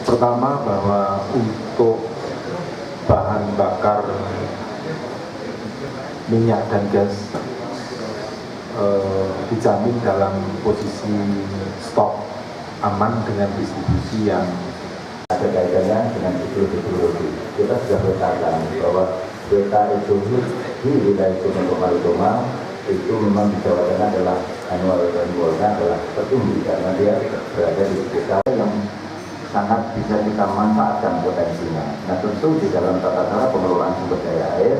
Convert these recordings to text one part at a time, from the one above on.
Pertama, bahwa untuk bahan bakar minyak dan gas dijamin dalam posisi stok aman dengan distribusi yang ada kaitannya dengan hidrometeorologi. Kita sudah petakan bahwa peta itu di wilayah Gunung itu memang di Jawa Tengah adalah annualnya adalah tertinggi karena dia berada di sekitar yang sangat bisa kita manfaatkan potensinya. Nah tentu di dalam tata cara pengelolaan sumber daya air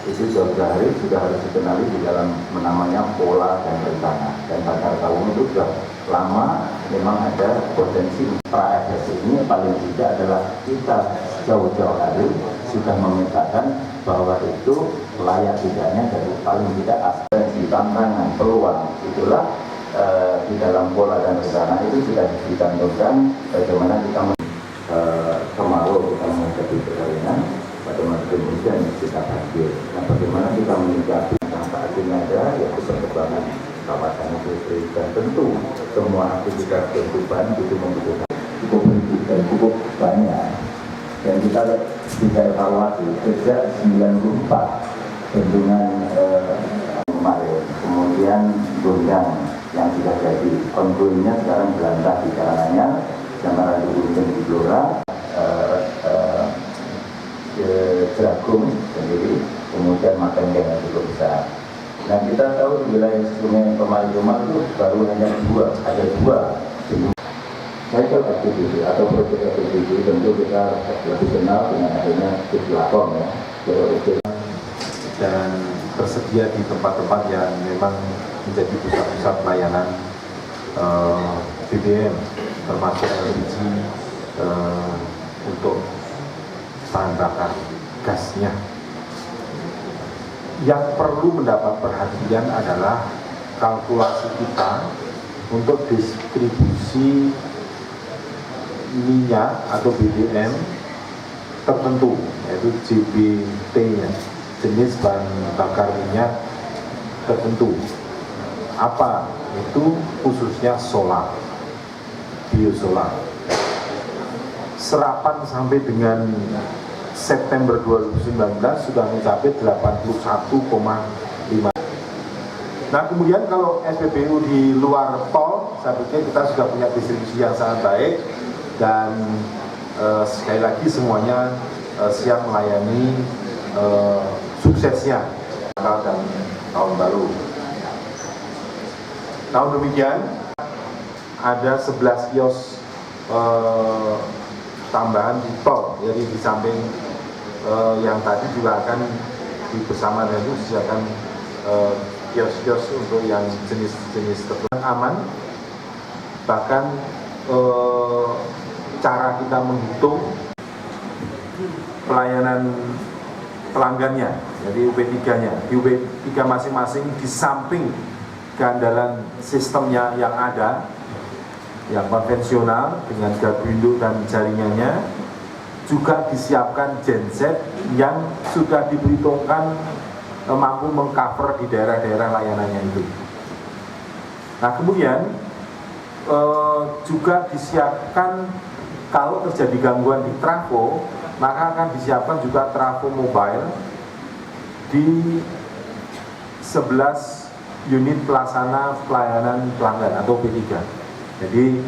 itu jauh-jauh hari sudah harus dikenali di dalam namanya pola dan rencana. Dan Bakar Kawung itu sudah lama memang ada potensi pra-FS ini paling tidak adalah kita jauh-jauh hari sudah memetakan bahwa itu layak tidaknya dari paling tidak aspirasi, tantangan, peluang itulah di dalam pola dan rencana itu sudah dicantumkan bagaimana kita kemarau kita menghadapi kekeringan, bagaimana kemudian kita banjir. Nah, bagaimana kita menyikapi yang saat ini ada yaitu perkembangan kawasan industri dan tentu semua aktivitas kehidupan itu membutuhkan cukup begitu dan cukup banyak. Dan kita bisa evaluasi sejak 94 bendungan kemarin, kemudian Gondang yang sudah jadi ongoingnya sekarang berantah di Karanganyar, Jamaran Gunung di Blora, Jagung sendiri, kemudian Makengkeng yang cukup besar. Nah kita tahu di wilayah Sungai Pemali-Jomal itu baru hanya ada dua. Cycle activity atau project activity tentu kita lebih kenal dengan adanya Puslapom ya. dan tersedia di tempat-tempat yang memang menjadi pusat-pusat pelayanan BBM termasuk LPG untuk bahan bakar gasnya. Yang perlu mendapat perhatian adalah kalkulasi kita untuk distribusi minyak atau BBM tertentu, yaitu JBT-nya, jenis bahan bakar minyak tertentu. Apa itu? Khususnya solar, biosolar. Serapan sampai dengan September 2019 sudah mencapai 81,5. Nah kemudian kalau SPBU di luar tol, saya pikir kita sudah punya distribusi yang sangat baik dan sekali lagi semuanya siap melayani suksesnya Natal dan Tahun Baru. Namun demikian ada 11 kios tambahan di tol, jadi di samping yang tadi juga akan bersama dengan itu disediakan kios-kios untuk yang jenis-jenis tertentu aman. Bahkan cara kita menghitung pelayanan pelanggannya, jadi UP3-nya, di UP3 masing-masing di samping keandalan sistemnya yang ada, yang konvensional dengan gardu induk dan jaringannya, juga disiapkan genset yang sudah diperhitungkan mampu mengcover di daerah-daerah layanannya itu. Nah kemudian juga disiapkan kalau terjadi gangguan di trafo, maka akan disiapkan juga trafo mobile di 11 unit pelaksana pelayanan pelanggan atau P3. Jadi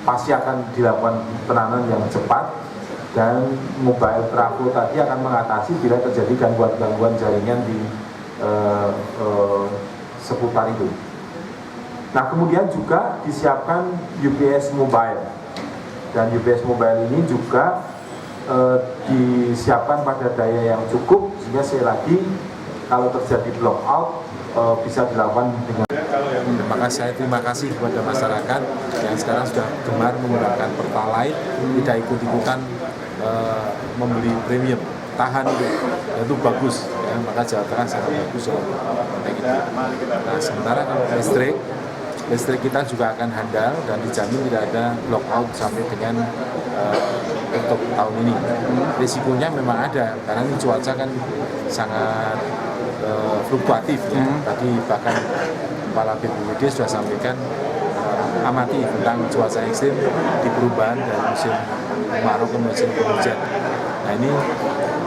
pasti akan dilakukan penanganan yang cepat dan mobile trafo tadi akan mengatasi bila terjadi gangguan-gangguan jaringan di seputar itu. Nah kemudian juga disiapkan UPS mobile, dan UPS mobile ini juga disiapkan pada daya yang cukup sehingga sekali lagi kalau terjadi block out bisa dilakukan dengan. Maka saya terima kasih kepada masyarakat yang sekarang sudah gemar menggunakan Pertalite, tidak ikut-ikutan membeli premium, tahan itu bagus ya, maka Jawa Tengah sangat bagus ya. Nah sementara kalau listrik kita juga akan handal dan dijamin tidak ada block out sampai dengan untuk tahun ini. Risikonya memang ada karena ini cuaca kan sangat fluktuatif ya. Tadi bahkan Kepala BPBD sudah sampaikan amati tentang cuaca ekstrim di perubahan dari musim kemarau ke musim penghujan. Nah ini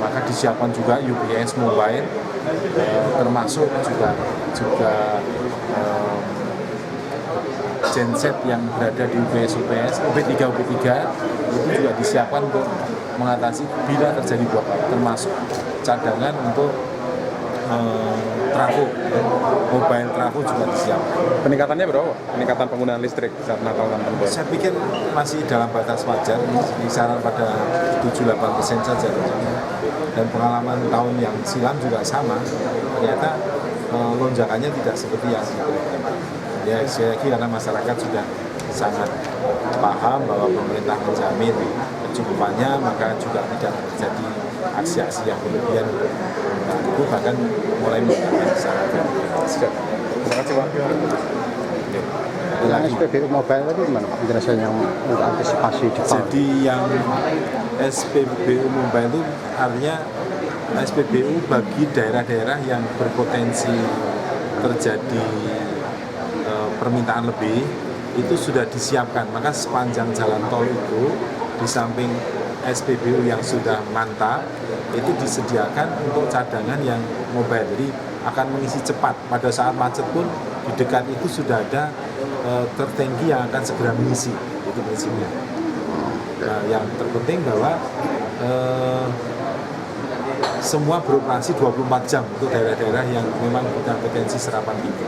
maka disiapkan juga UPS mobile, termasuk juga genset yang berada di UPS, UP3 itu juga disiapkan untuk mengatasi bila terjadi blackout, termasuk cadangan untuk trafo, mobile trafo juga disiapkan. Peningkatannya berapa? Peningkatan penggunaan listrik saat Natal dan Tahun Baru? Saya pikir masih dalam batas wajar, kisaran pada 7-8% saja. Dan pengalaman tahun yang silam juga sama, ternyata lonjakannya tidak seperti yang diperkirakan. Ya, sekali lagi karena masyarakat sudah sangat paham bahwa pemerintah menjamin kecukupannya, maka juga tidak terjadi aksi-aksi yang berlebihan. Nah, itu bahkan mulai meningkatkan masyarakat. Terima kasih Pak. Yang SPBU mobile tadi gimana Pak penjelasannya untuk antisipasi di Jadi yang SPBU mobile itu artinya SPBU bagi daerah-daerah yang berpotensi terjadi permintaan lebih itu sudah disiapkan. Maka sepanjang jalan tol itu di samping SPBU yang sudah mantap itu disediakan untuk cadangan yang mobile, jadi akan mengisi cepat pada saat macet pun di dekat itu sudah ada tertangki yang akan segera mengisi, itu prinsipnya. Nah, yang terpenting bahwa semua beroperasi 24 jam untuk daerah-daerah yang memang punya potensi serapan tinggi.